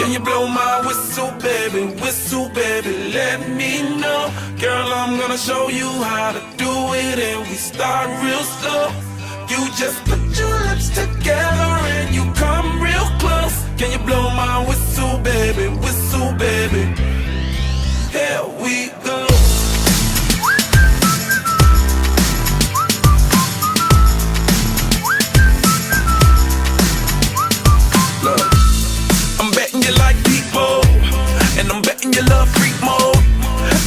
Can you blow my whistle, baby, let me know. Girl, I'm gonna show you how to do it, and we start real slow. You just put your lips together and you come real close. Can you blow my whistle, baby, here we go. Look, I'm betting you like people, and I'm betting you love freak mode,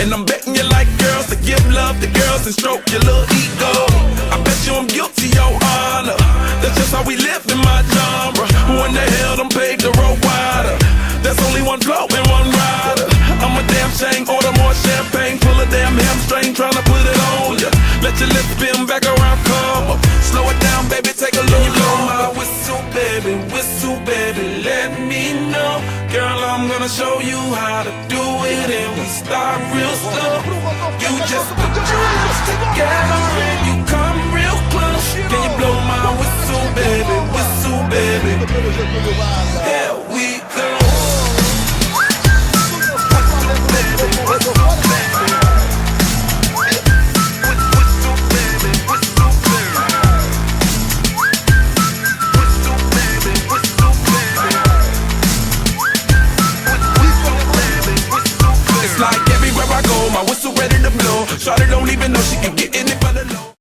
and I'm betting you like girls to give love to girls and stroke your little ego. I bet you I'm guilty, your honor. That's just how we live in my genre. Who in the hell done paved the road wider? There's only one flow and one rider. I'm a damn shame, order more champagne, pull a damn hamstring, tryna put it on ya. Let your lips spin back around, come up. Slow it down, baby, take a look. You blow my whistle, baby, let me know. Girl, I'm gonna show you how to do it, and we start real slow. You just put your lips together and you come real close. Can you blow my whistle, baby?